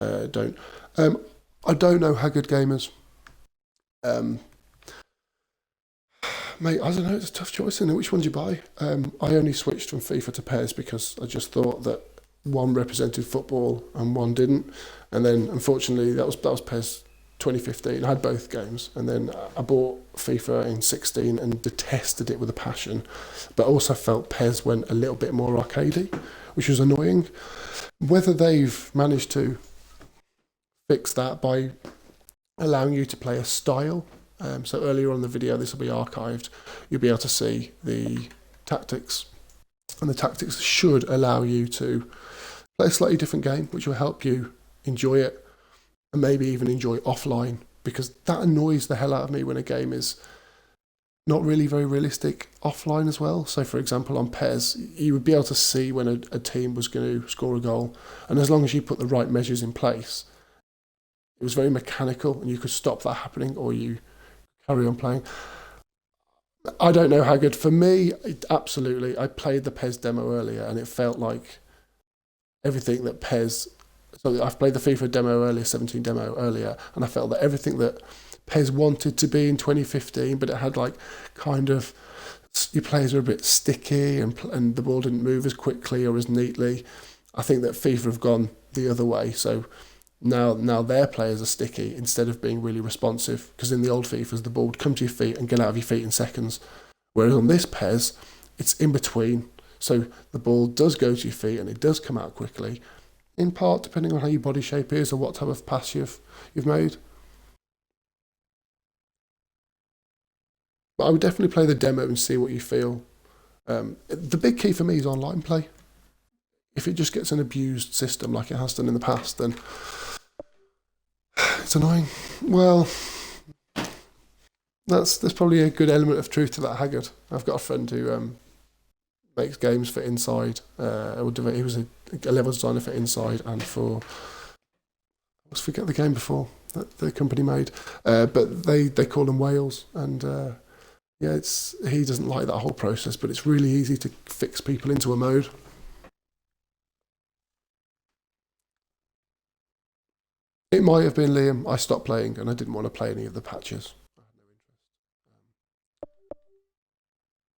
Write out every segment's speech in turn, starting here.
don't. I don't know how good gamers. Um, Mate, I don't know. It's a tough choice, isn't it? Which one do you buy? I only switched from FIFA to PES because I just thought that one represented football and one didn't. And then, unfortunately, that was PES 2015. I had both games, and then I bought FIFA in 16 and detested it with a passion, but also felt PES went a little bit more arcadey, which was annoying. Whether they've managed to fix that by allowing you to play a style. So earlier on in the video, this will be archived, you'll be able to see the tactics. And the tactics should allow you to play a slightly different game, which will help you enjoy it and maybe even enjoy offline, because that annoys the hell out of me when a game is not really very realistic offline as well. So for example, on PES, you would be able to see when a team was going to score a goal, and as long as you put the right measures in place, it was very mechanical and you could stop that happening, or you carry on playing. I don't know how good. For me, absolutely. I played the PES demo earlier and it felt like everything that PES... So I've played the FIFA demo earlier, 17 demo earlier, and I felt that everything that PES wanted to be in 2015, but it had like kind of... Your players were a bit sticky and the ball didn't move as quickly or as neatly. I think that FIFA have gone the other way. So now their players are sticky instead of being really responsive, because in the old FIFAs the ball would come to your feet and get out of your feet in seconds, whereas on this PES it's in between, so the ball does go to your feet and it does come out quickly, in part depending on how your body shape is or what type of pass you've made. But I would definitely play the demo and see what you feel. The big key for me is online play. If it just gets an abused system like it has done in the past, then it's annoying. Well, there's probably a good element of truth to that, Haggard. I've got a friend who makes games for Inside. He was a level designer for Inside and for... I always forget the game before that the company made. But they call them Whales. And yeah, he doesn't like that whole process, but it's really easy to fix people into a mode. It might have been Liam. I stopped playing and I didn't want to play any of the patches. I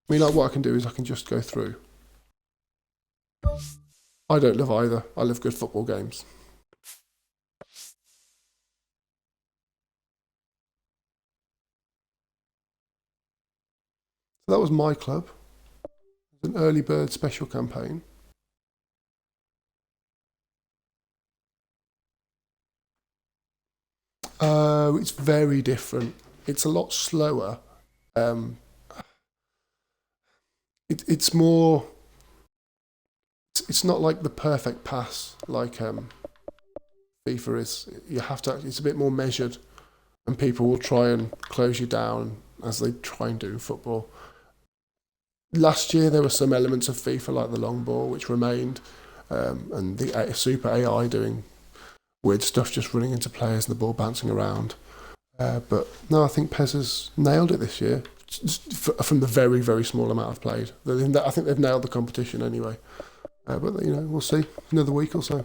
mean, like, what I can do is I can just go through. I don't love either. I love good football games. So that was MyClub. It's an early bird special campaign. It's very different. It's a lot slower. It's more... It's not like the perfect pass like FIFA is. You have to... It's a bit more measured, and people will try and close you down as they try and do in football. Last year there were some elements of FIFA like the long ball which remained, and the super AI doing weird stuff, just running into players and the ball bouncing around. But no, I think PES has nailed it this year, from the very, very small amount I've played. I think they've nailed the competition anyway. But we'll see. Another week or so.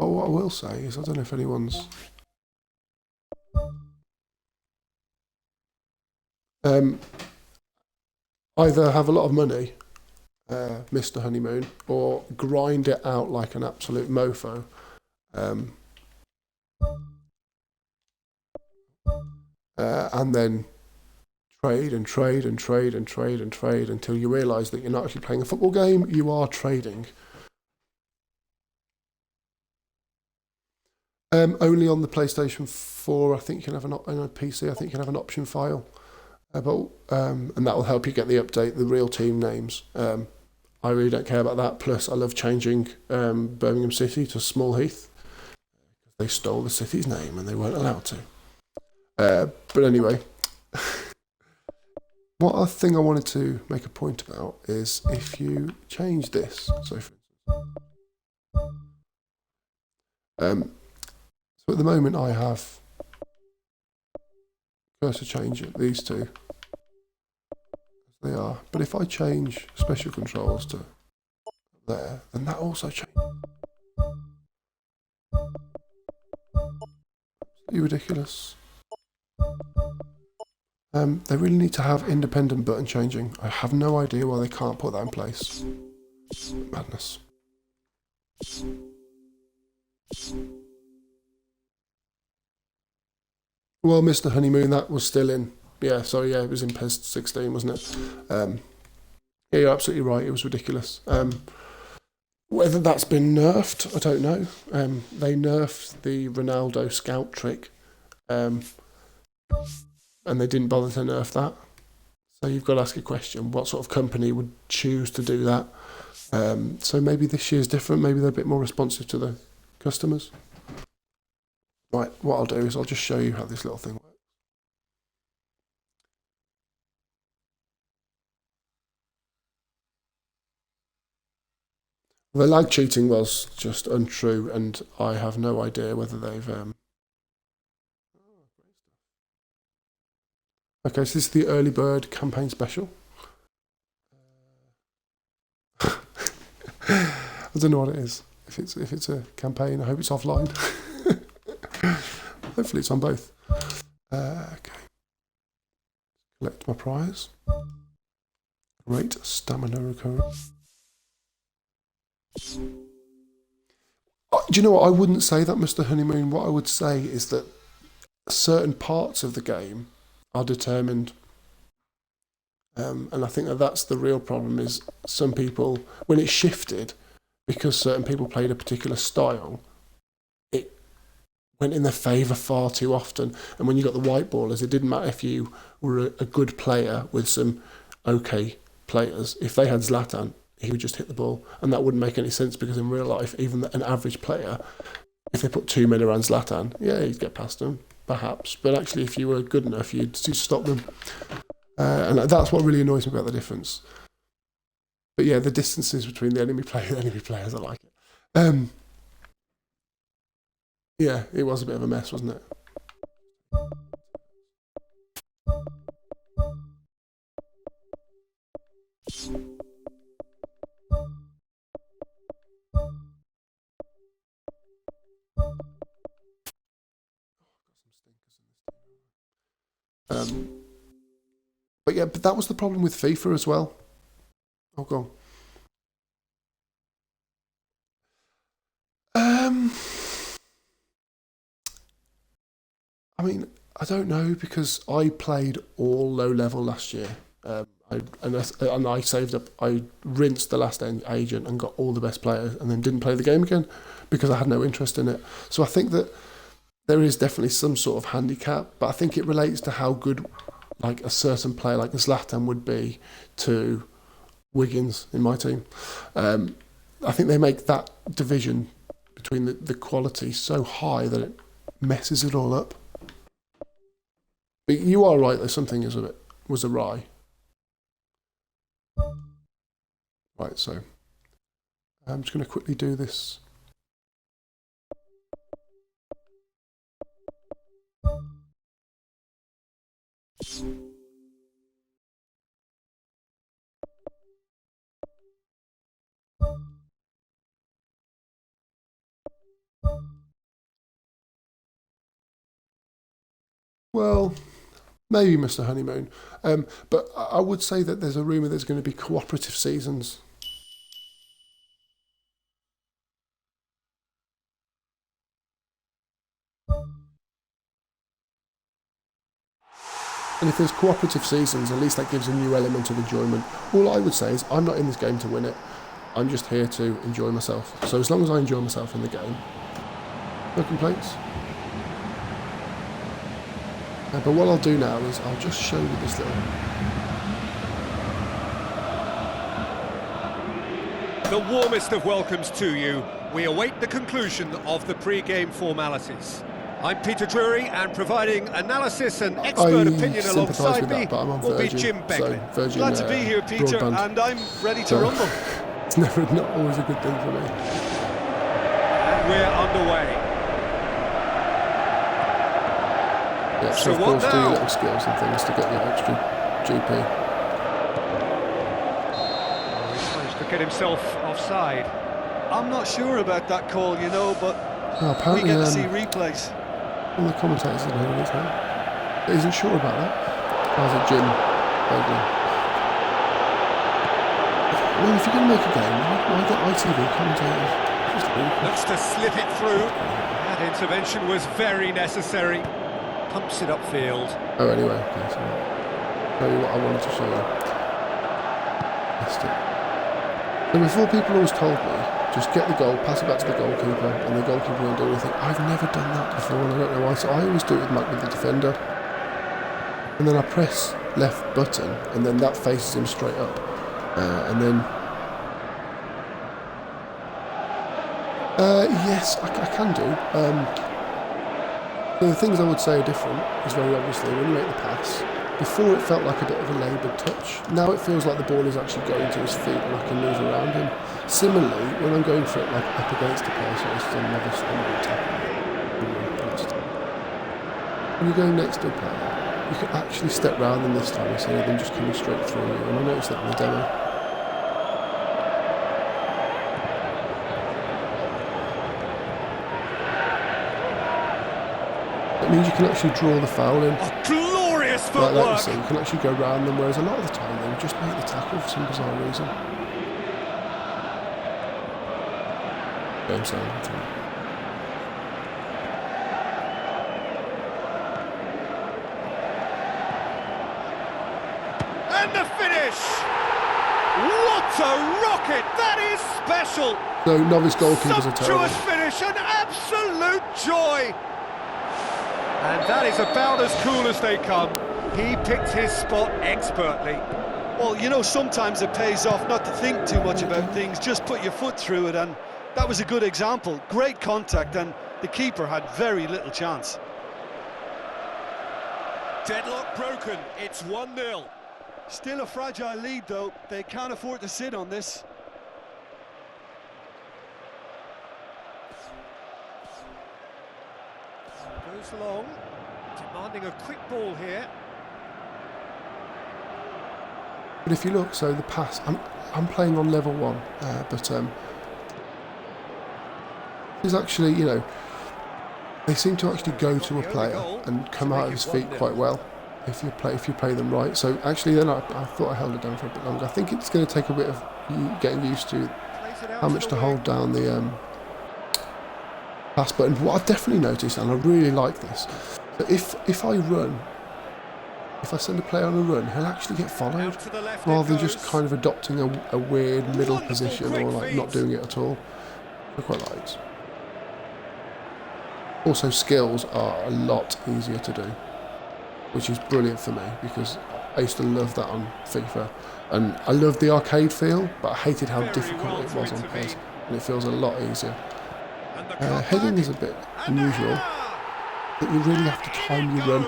But what I will say is, I don't know if anyone's... either have a lot of money, Mr. Honeymoon, or grind it out like an absolute mofo. And then trade and trade and trade and trade and trade until you realise that you're not actually playing a football game, you are trading. Only on the PlayStation 4, I think you can have on a PC, I think you can have an option file. And that will help you get the update, the real team names. I really don't care about that. Plus, I love changing Birmingham City to Small Heath. They stole the city's name and they weren't allowed to. But anyway, what thing I wanted to make a point about is if you change this. So at the moment I have cursor change it, these two. They are. But if I change special controls to there, then that also changes. You're ridiculous. They really need to have independent button changing. I have no idea why they can't put that in place. Madness. Well, Mr. Honeymoon, that was still in. Yeah, sorry, yeah, it was in PES 16, wasn't it? Yeah, you're absolutely right. It was ridiculous. Whether that's been nerfed, I don't know. They nerfed the Ronaldo scout trick, and they didn't bother to nerf that. So you've got to ask a question: what sort of company would choose to do that? So maybe this year's different. Maybe they're a bit more responsive to the customers. Right, what I'll do is I'll just show you how this little thing works. The lag cheating was just untrue, and I have no idea whether they've... Okay, so this is the early bird campaign special. I don't know what it is. If it's a campaign, I hope it's offline. Hopefully it's on both. Okay. Collect my prize. Great stamina recovery. Do you know what? I wouldn't say that, Mr. Honeymoon. What I would say is that certain parts of the game are determined. And I think that that's the real problem, is some people, when it shifted, because certain people played a particular style, it went in their favour far too often. And when you got the white ballers, it didn't matter if you were a good player with some okay players. If they had Zlatan, he would just hit the ball. And that wouldn't make any sense, because in real life, even an average player, if they put 2 men around Zlatan, yeah, he'd get past them, perhaps. But actually, if you were good enough, you'd stop them. And that's what really annoys me about the difference. But yeah, the distances between the enemy players, I like it. Yeah, it was a bit of a mess, wasn't it? But yeah, but that was the problem with FIFA as well. Oh, go on. I mean, I don't know, because I played all low level last year. I saved up. I rinsed the last agent and got all the best players, and then didn't play the game again because I had no interest in it. So I think that there is definitely some sort of handicap, but I think it relates to how good, like, a certain player like Zlatan would be to Wiggins in my team. I think they make that division between the quality so high that it messes it all up. But you are right, though, something was awry. Right, so I'm just going to quickly do this. Well, maybe Mr. Honeymoon. But I would say that there's a rumour there's going to be cooperative seasons. And if there's cooperative seasons, at least that gives a new element of enjoyment. All I would say is I'm not in this game to win it. I'm just here to enjoy myself. So as long as I enjoy myself in the game, no complaints. But what I'll do now is I'll just show you this little... The warmest of welcomes to you. We await the conclusion of the pre-game formalities. I'm Peter Drury, and providing analysis and expert opinion alongside me will be Jim Beckley. Glad to be here, Peter, broadband. and I'm ready to rumble. It's not always a good thing for me. And we're underway. Yeah, so of course do your little skills and things to get your extra GP. He's managed to get himself offside. I'm not sure about that call, you know, but we get to see replays. All the commentators are doing his hand. But isn't sure about that. How's it, Jim? Well, if you're going to make a game, why get ITV commentators? Looks to slip it through. That intervention was very necessary. Pumps it upfield. Oh, anyway, okay, so I'll show you what I wanted to show you. Missed it. So before, people always told me, just get the goal, pass it back to the goalkeeper, and the goalkeeper won't do anything. I've never done that before, and I don't know why, so I always do it with the defender. And then I press left button, and then that faces him straight up. And then... yes, I can do. The things I would say are different is very obviously when you make the pass. Before it felt like a bit of a laboured touch. Now it feels like the ball is actually going to his feet and I can move around him. Similarly, when I'm going for it like up against the player, so it's still never tackle. When you're going next to a player, you can actually step round them this time instead of them just coming straight through you. And I noticed that in the demo. It means you can actually draw the foul in. Oh, glorious footwork! Like that, you see, you can actually go round them, whereas a lot of the time they just make the tackle for some bizarre reason. Game sound. And the finish! What a rocket! That is special! No, novice goalkeepers are terrible. Sumptuous finish, an absolute joy! And that is about as cool as they come. He picked his spot expertly. Well, you know, sometimes it pays off not to think too much about things, just put your foot through it, and that was a good example. Great contact, and the keeper had very little chance. Deadlock broken, it's 1-0. Still a fragile lead, though. They can't afford to sit on this. Goes long, demanding a quick ball here. But if you look, so the pass, I'm playing on level 1, but there's actually, you know, they seem to actually go to a player and come out of his feet quite well if you play them right. So actually, then I thought I held it down for a bit longer. I think it's going to take a bit of getting used to how much to hold down the pass button. But what I've definitely noticed, and I really like this, that if I run, if I send a player on a run, he'll actually get followed rather than just kind of adopting a weird middle position or like not doing it at all. I quite like it. Also, skills are a lot easier to do, which is brilliant for me because I used to love that on FIFA, and I loved the arcade feel, but I hated how difficult it was on PES, and it feels a lot easier. Heading is a bit unusual, but you really have to time your run,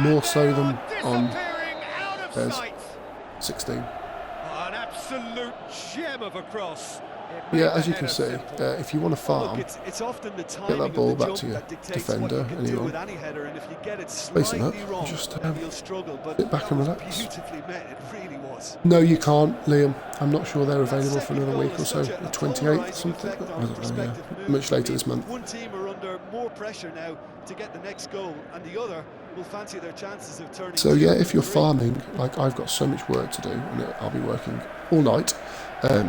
more so than on PES 16. An absolute gem of a cross. Yeah, as you can see, if you want to farm, get that ball back to your defender, anyone. Basically that, just sit back and relax. No, you can't, Liam. I'm not sure they're available for another week or so, the 28th or something. I don't know, yeah. Much later this month. One team are under more pressure now to get the next goal, and the other will fancy their chances of turning. So yeah, if you're farming, like I've got so much work to do, and I'll be working all night.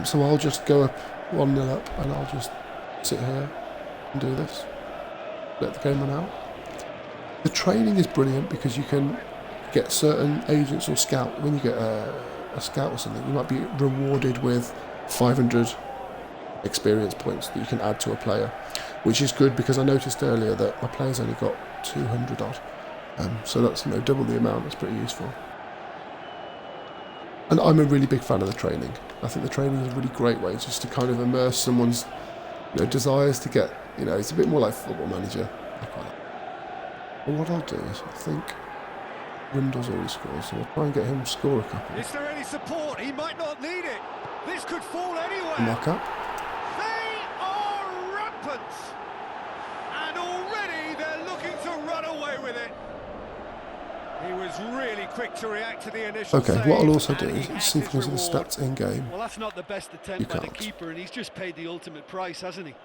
So I'll just go up 1-0 up, and I'll just sit here and do this. Let the game run out. The training is brilliant because you can get certain agents or scout. When you get a scout or something, you might be rewarded with 500 experience points that you can add to a player, which is good because I noticed earlier that my players only got 200 odd. So that's, you know, double the amount. That's pretty useful. And I'm a really big fan of the training. I think the training is a really great way just to kind of immerse someone's, you know, desires to get, you know, it's a bit more like Football Manager. Well, what I'll do is, I think Windle's already scored, so we'll try and get him to score a couple. Is there any support? He might not need it. This could fall anywhere. Knock up. They are rampant. And already they're looking to run away with it. He was really quick to react to the initial Okay, save, what I'll also do and is he see had if there's the his reward. stats in game. Well, that's not the best attempt by the keeper, and he's just paid the ultimate price, hasn't he?